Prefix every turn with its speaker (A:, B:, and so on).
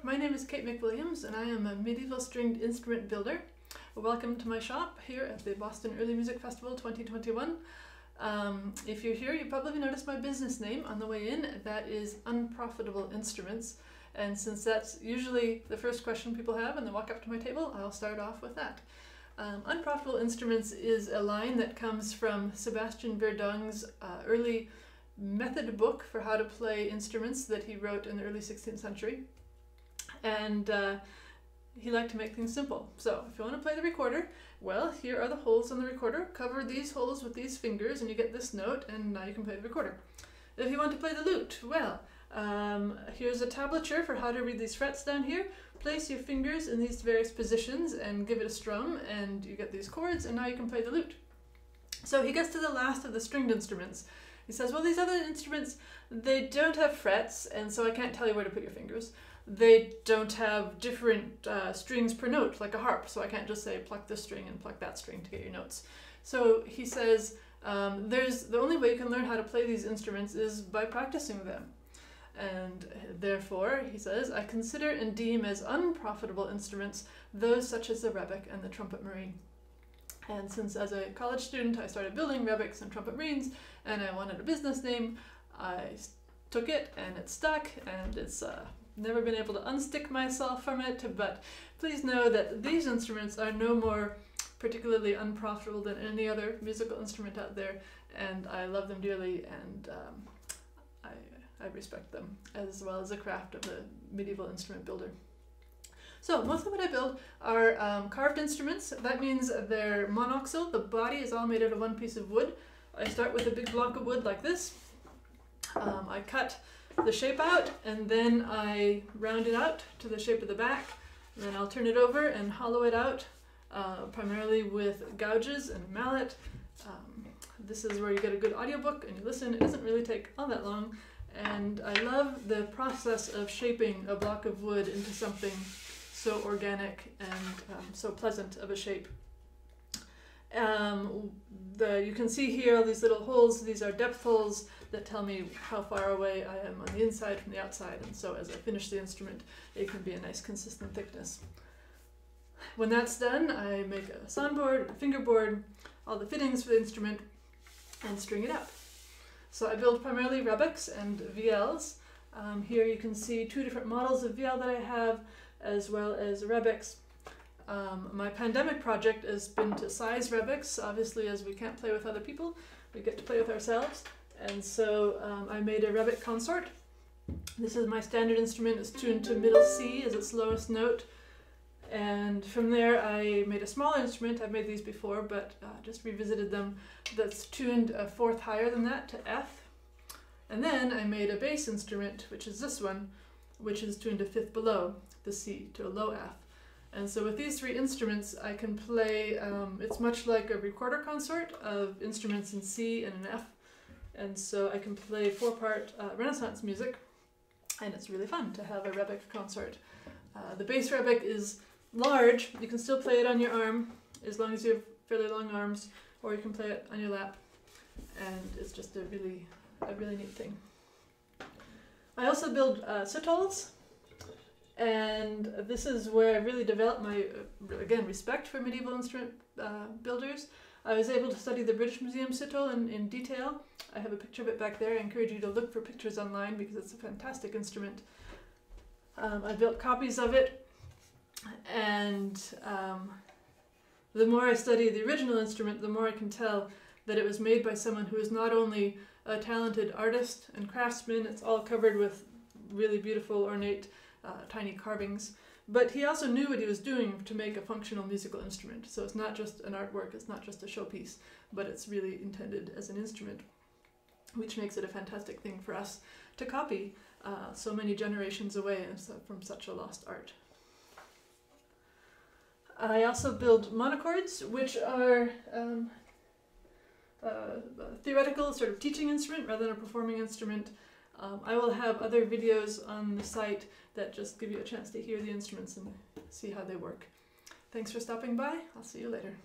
A: my name is Kate McWilliams and I am a medieval stringed instrument builder. Welcome to my shop here at the Boston Early Music Festival 2021. If you're here, you probably noticed my business name on the way in. That is Unprofitable Instruments. And since that's usually the first question people have when they walk up to my table, I'll start off with that. Unprofitable Instruments is a line that comes from Sebastian Verdong's early method book for how to play instruments that he wrote in the early 16th century. And he liked to make things simple. So if you want to play the recorder, well, here are the holes on the recorder. Cover these holes with these fingers and you get this note, and now you can play the recorder. If you want to play the lute, well, here's a tablature for how to read these frets down here. Place your fingers in these various positions and give it a strum, and you get these chords, and now you can play the lute. So he gets to the last of the stringed instruments. He says, well, these other instruments, they don't have frets, and so I can't tell you where to put your fingers. They don't have different strings per note, like a harp, so I can't just say pluck this string and pluck that string to get your notes. So he says, the only way you can learn how to play these instruments is by practicing them. And therefore, he says, I consider and deem as unprofitable instruments those such as the rebec and the trumpet marine. And since as a college student I started building rebecs and trumpet marines, and I wanted a business name, I took it and it stuck, and it's never been able to unstick myself from it. But please know that these instruments are no more particularly unprofitable than any other musical instrument out there, and I love them dearly, and I respect them, as well as the craft of the medieval instrument builder. So most of what I build are carved instruments. That means they're monoxyl. The body is all made out of one piece of wood. I start with a big block of wood like this. I cut the shape out, and then I round it out to the shape of the back. And then I'll turn it over and hollow it out, primarily with gouges and mallet. This is where you get a good audiobook and you listen. It doesn't really take all that long. And I love the process of shaping a block of wood into something so organic and so pleasant of a shape. You can see here all these little holes. These are depth holes that tell me how far away I am on the inside from the outside, and so as I finish the instrument, it can be a nice consistent thickness. When that's done, I make a soundboard, a fingerboard, all the fittings for the instrument, and string it up. So I build primarily rebecs and VLs. Here you can see two different models of VL that I have, as well as rebecs. My pandemic project has been to size rebecs. Obviously, as we can't play with other people, we get to play with ourselves. And so I made a rebec consort. This is my standard instrument. It's tuned to middle C as its lowest note. And from there I made a smaller instrument. I've made these before, but just revisited them. That's tuned a fourth higher than that, to F. And then I made a bass instrument, which is this one, which is tuned a fifth below the C, to a low F. And so with these three instruments I can play, it's much like a recorder consort of instruments in C and an F. And so I can play four-part Renaissance music, and it's really fun to have a rebec consort. The bass rebec is large. You can still play it on your arm as long as you have fairly long arms, or you can play it on your lap, and it's just a really neat thing. I also build sitoles, and this is where I really developed my, again, respect for medieval instrument builders. I was able to study the British Museum sitole in detail. I have a picture of it back there. I encourage you to look for pictures online because it's a fantastic instrument. I built copies of it, and the more I study the original instrument, the more I can tell that it was made by someone who is not only a talented artist and craftsman. It's all covered with really beautiful, ornate, tiny carvings. But he also knew what he was doing to make a functional musical instrument. So it's not just an artwork, it's not just a showpiece, but it's really intended as an instrument, which makes it a fantastic thing for us to copy so many generations away from such a lost art. I also build monochords, which are a theoretical sort of teaching instrument rather than a performing instrument. I will have other videos on the site that just give you a chance to hear the instruments and see how they work. Thanks for stopping by. I'll see you later.